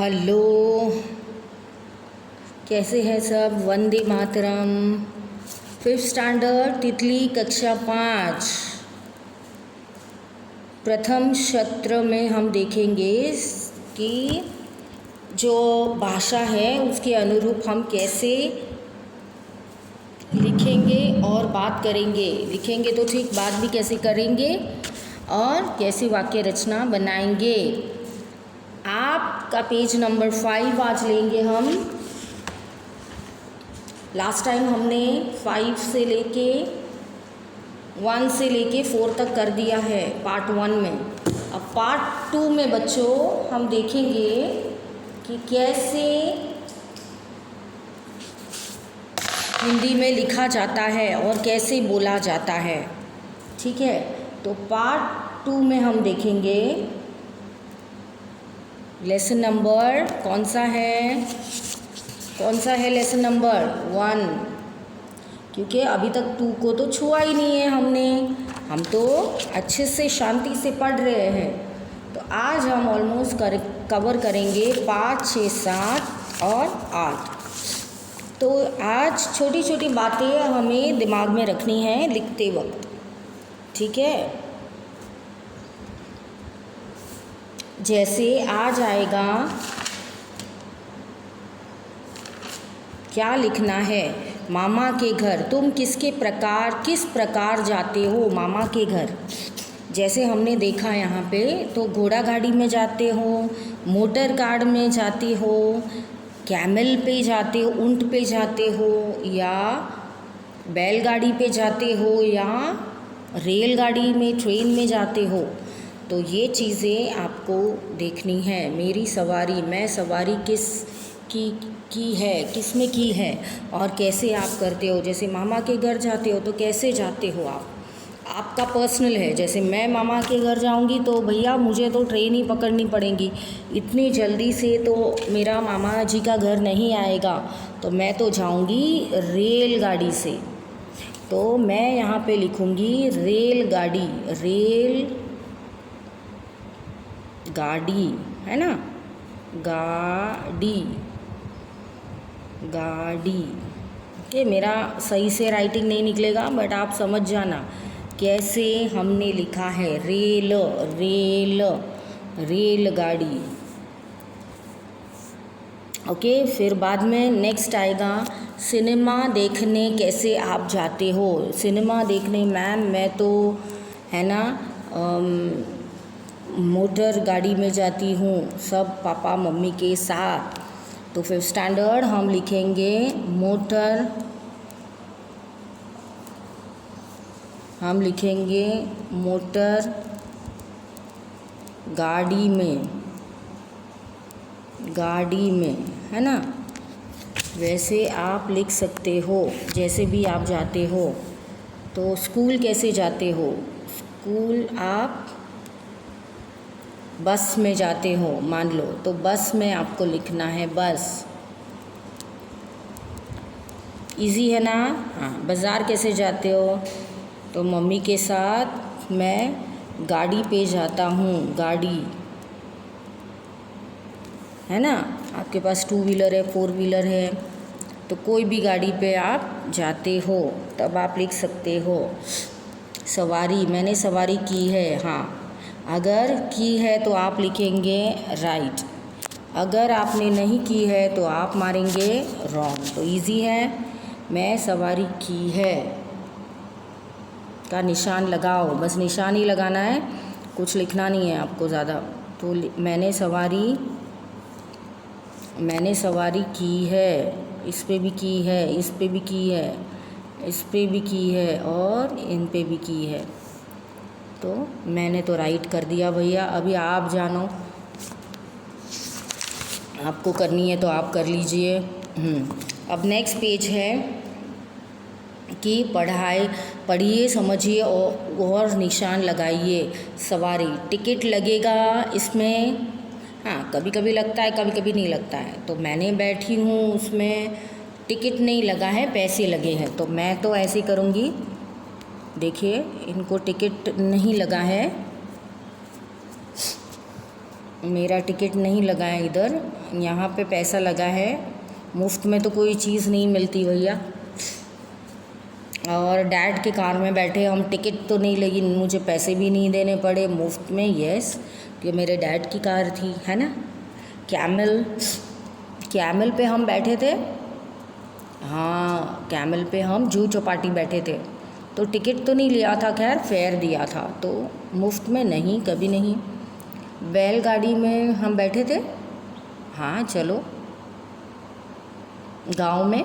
Hello, कैसे हैं सब। वंदे मातरम। 5th स्टैंडर्ड तितली कक्षा 5 प्रथम सत्र में हम देखेंगे कि जो भाषा है उसके अनुरूप हम कैसे लिखेंगे और बात करेंगे। लिखेंगे तो ठीक, बात भी कैसे करेंगे और कैसे वाक्य रचना बनाएंगे। आपका पेज नंबर 5 आज लेंगे हम। लास्ट टाइम हमने 5 से लेके 1 से लेके 4 तक कर दिया है पार्ट 1 में। अब पार्ट 2 में बच्चों हम देखेंगे कि कैसे हिंदी में लिखा जाता है और कैसे बोला जाता है। ठीक है, तो पार्ट 2 में हम देखेंगे लेसन नंबर कौन सा है लेसन नंबर 1, क्योंकि अभी तक 2 को तो छुआ ही नहीं है हमने। हम तो अच्छे से शांति से पढ़ रहे हैं। तो आज हम ऑलमोस्ट कवर करेंगे 5, 6, 7 और 8। तो आज छोटी छोटी बातें हमें दिमाग में रखनी है लिखते वक्त। ठीक है, जैसे आज आएगा क्या लिखना है। मामा के घर। तुम किस प्रकार जाते हो मामा के घर। जैसे हमने देखा यहाँ पे, तो घोड़ा गाड़ी में जाते हो, मोटर कार में जाते हो, कैमल पे जाते हो, ऊंट पे जाते हो, या बैलगाड़ी पे जाते हो, या रेलगाड़ी में ट्रेन में जाते हो। तो ये चीज़ें आपको देखनी है। मेरी सवारी, मैं सवारी किस में की है और कैसे आप करते हो। जैसे मामा के घर जाते हो तो कैसे जाते हो आप, आपका पर्सनल है। जैसे मैं मामा के घर जाऊंगी तो भैया मुझे तो ट्रेन ही पकड़नी पड़ेगी, इतनी जल्दी से तो मेरा मामा जी का घर नहीं आएगा, तो मैं तो जाऊंगी रेलगाड़ी से। तो मैं यहाँ पे लिखूंगी रेलगाड़ी। गाड़ी है ना, गाड़ी। ओके, मेरा सही से राइटिंग नहीं निकलेगा, बट आप समझ जाना कैसे हमने लिखा है। रेलगाड़ी। ओके, फिर बाद में नेक्स्ट आएगा सिनेमा देखने कैसे आप जाते हो। सिनेमा देखने मैम मैं तो है ना मोटर गाड़ी में जाती हूँ, सब पापा मम्मी के साथ। तो 5th स्टैंडर्ड हम लिखेंगे मोटर गाड़ी में है ना। वैसे आप लिख सकते हो जैसे भी आप जाते हो। तो स्कूल कैसे जाते हो। स्कूल आप बस में जाते हो मान लो, तो बस में आपको लिखना है बस। इजी है ना। हाँ, बाज़ार कैसे जाते हो, तो मम्मी के साथ मैं गाड़ी पे जाता हूँ। गाड़ी है ना, आपके पास 2 व्हीलर है, 4 व्हीलर है, तो कोई भी गाड़ी पे आप जाते हो तब आप लिख सकते हो सवारी। मैंने सवारी की है। हाँ, अगर की है तो आप लिखेंगे राइट, अगर आपने नहीं की है तो आप मारेंगे रॉन्ग। तो इजी है। मैं सवारी की है का निशान लगाओ, बस निशान ही लगाना है, कुछ लिखना नहीं है आपको ज़्यादा। तो मैंने सवारी की है, इस पे भी की है, इस पे भी की है, इस पे भी की है और इन पे भी की है। तो मैंने तो राइट कर दिया भैया। अभी आप जानो, आपको करनी है तो आप कर लीजिए। अब नेक्स्ट पेज है कि पढ़िए, समझिए और निशान लगाइए। सवारी, टिकट लगेगा इसमें। हाँ, कभी कभी लगता है, कभी कभी नहीं लगता है। तो मैंने बैठी हूँ, उसमें टिकट नहीं लगा है, पैसे लगे हैं। तो मैं तो ऐसे करूँगी, देखिए इनको टिकट नहीं लगा है, मेरा टिकट नहीं लगा है इधर, यहाँ पे पैसा लगा है। मुफ्त में तो कोई चीज़ नहीं मिलती भैया। और डैड के कार में बैठे हम, टिकट तो नहीं लगी, मुझे पैसे भी नहीं देने पड़े, मुफ्त में। यस, ये मेरे डैड की कार थी, है ना। कैमल पे हम बैठे थे। हाँ, कैमल पे हम जूह चौपाटी बैठे थे, तो टिकट तो नहीं लिया था, खैर फेयर दिया था, तो मुफ्त में नहीं, कभी नहीं। बैलगाड़ी में हम बैठे थे। हाँ चलो, गांव में।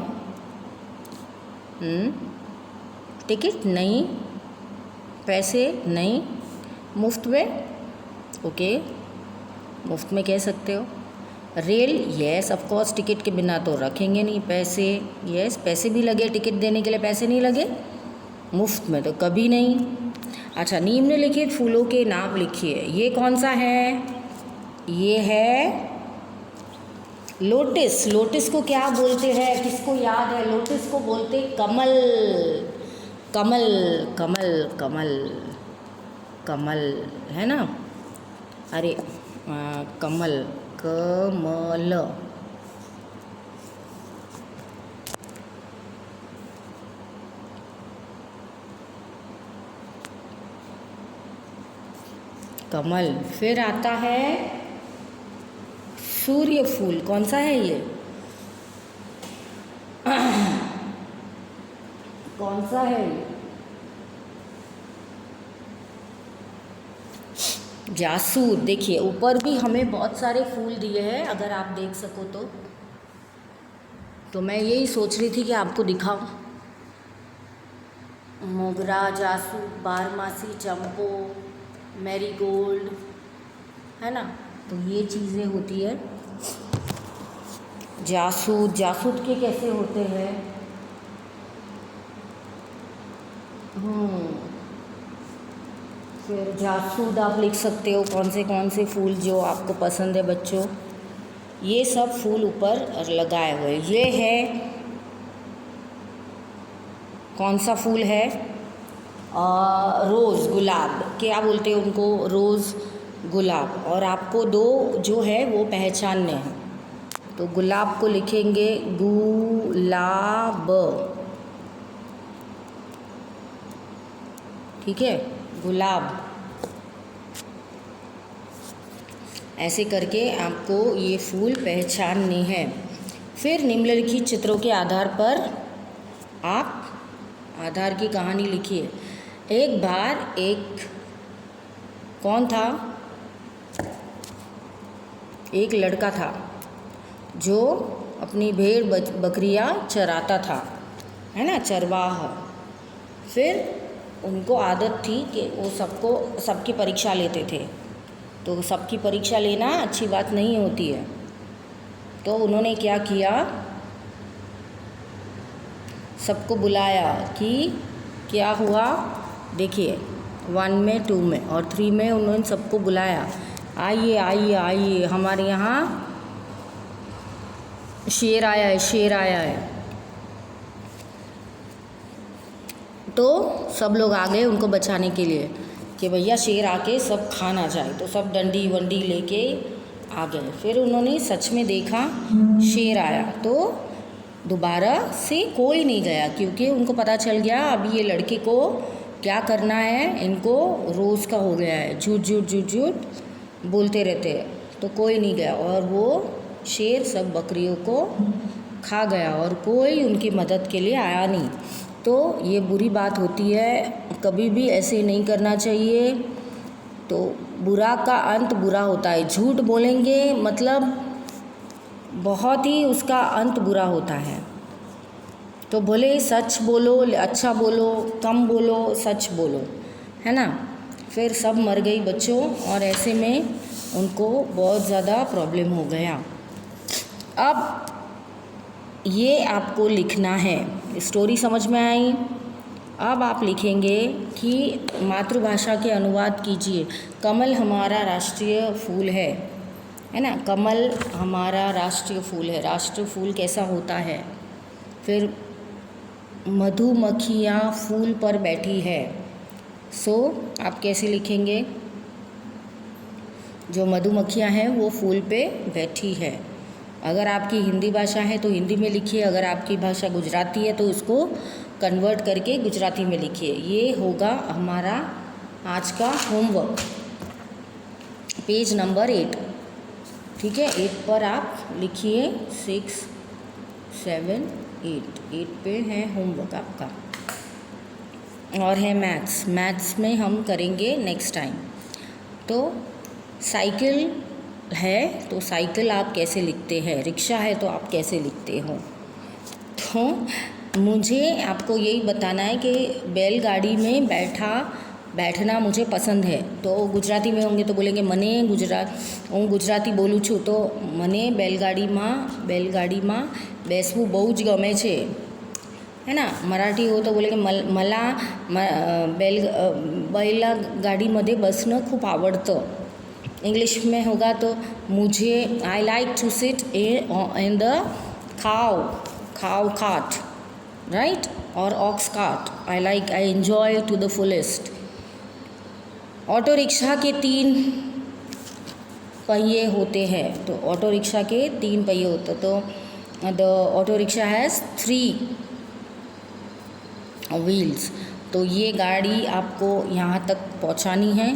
टिकट नहीं, पैसे नहीं, मुफ्त में। ओके, मुफ्त में कह सकते हो। Rail, yes of course, ticket के बिना तो रखेंगे नहीं पैसे। यस, पैसे भी लगे, टिकट देने के लिए पैसे नहीं लगे, मुफ्त में तो कभी नहीं। अच्छा, निम्नलिखित फूलों के नाम लिखिए। ये कौन सा है? ये है लोटस। लोटस को क्या बोलते हैं? किसको याद है? लोटस को बोलते कमल। कमल कमल कमल कमल, है ना। अरे कमल, कमल। कमल। फिर आता है सूर्य फूल। कौन सा है ये? कौन सा है ये? जासूद। देखिए ऊपर भी हमें बहुत सारे फूल दिए हैं, अगर आप देख सको तो मैं यही सोच रही थी कि आपको दिखाऊं। मोगरा, जासूद, बारहमासी, चंपो, मैरीगोल्ड, है ना। तो ये चीज़ें होती है। जासूद, जासूद के कैसे होते हैं? फिर जासूद आप लिख सकते हो, कौन से फूल जो आपको पसंद है बच्चों। ये सब फूल ऊपर लगाए हुए। ये है, कौन सा फूल है? रोज़, गुलाब। क्या बोलते हैं उनको? रोज़, गुलाब। और आपको दो जो है वो पहचानने हैं, तो गुलाब को लिखेंगे गुलाब, ठीक है, गुलाब। ऐसे करके आपको ये फूल पहचानने हैं। फिर निम्नलिखित चित्रों के आधार पर आप आधार की कहानी लिखिए। एक बार एक कौन था? एक लड़का था जो अपनी भेड़ बकरियां चराता था, है ना, चरवाह। फिर उनको आदत थी कि वो सबकी परीक्षा लेते थे। तो सबकी परीक्षा लेना अच्छी बात नहीं होती है, तो उन्होंने क्या किया, सबको बुलाया कि क्या हुआ। देखिए 1 में, 2 में और 3 में उन्होंने सबको बुलाया, आइए आइए आइए, हमारे यहाँ शेर आया है, शेर आया है। तो सब लोग आ गए उनको बचाने के लिए कि भैया शेर आके सब खा ना जाए, तो सब डंडी वंडी लेके आ गए। फिर उन्होंने सच में देखा शेर आया, तो दोबारा से कोई नहीं गया, क्योंकि उनको पता चल गया अब ये लड़के को क्या करना है, इनको रोज़ का हो गया है, झूठ झूठ झूठ झूठ बोलते रहते हैं। तो कोई नहीं गया और वो शेर सब बकरियों को खा गया और कोई उनकी मदद के लिए आया नहीं। तो ये बुरी बात होती है, कभी भी ऐसे नहीं करना चाहिए। तो बुरा का अंत बुरा होता है। झूठ बोलेंगे मतलब बहुत ही उसका अंत बुरा होता है। तो बोले सच बोलो, अच्छा बोलो, कम बोलो, सच बोलो, है ना। फिर सब मर गई बच्चों, और ऐसे में उनको बहुत ज़्यादा प्रॉब्लम हो गया। अब ये आपको लिखना है। स्टोरी समझ में आई? अब आप लिखेंगे कि मातृभाषा के अनुवाद कीजिए। कमल हमारा राष्ट्रीय फूल है ना। कमल हमारा राष्ट्रीय फूल है। राष्ट्रीय फूल कैसा होता है? फिर मधुमक्खियाँ फूल पर बैठी है। सो आप कैसे लिखेंगे? जो मधुमक्खियाँ हैं वो फूल पे बैठी है। अगर आपकी हिंदी भाषा है तो हिंदी में लिखिए, अगर आपकी भाषा गुजराती है तो उसको कन्वर्ट करके गुजराती में लिखिए। ये होगा हमारा आज का होमवर्क, पेज नंबर 8। ठीक है, 8 पर आप लिखिए 6, 7, 8 पे है होमवर्क आपका। और है मैथ्स में हम करेंगे नेक्स्ट टाइम। तो साइकिल है तो साइकिल आप कैसे लिखते हैं, रिक्शा है तो आप कैसे लिखते हो। तो मुझे आपको यही बताना है कि बैलगाड़ी में बैठना मुझे पसंद है। तो गुजराती में होंगे तो बोलेंगे मने હું ગુજરાતી બોલું છું તો મને બેલગાડીમાં બેસવું બહુ જ ગમે છે, है ना। मराठी हो तो बोलेंगे मला बैलगाडीमध्ये बसणं खूप आवडतं। इंग्लिश में होगा तो मुझे I like to sit in the cow cart, right, और ox cart. I enjoy to the fullest. Auto rickshaw के 3 पहिए होते हैं, तो ऑटो रिक्शा के 3 पहिए होते, तो the auto rickshaw has 3 wheels. तो ये गाड़ी आपको यहाँ तक पहुँचानी है।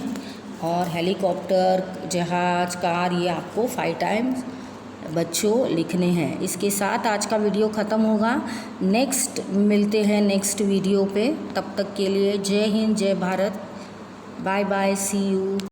और हेलीकॉप्टर, जहाज़, कार, ये आपको 5 टाइम्स बच्चों लिखने हैं। इसके साथ आज का वीडियो ख़त्म होगा। नेक्स्ट मिलते हैं नेक्स्ट वीडियो पे। तब तक के लिए जय हिंद, जय Bharat, bye bye, see you.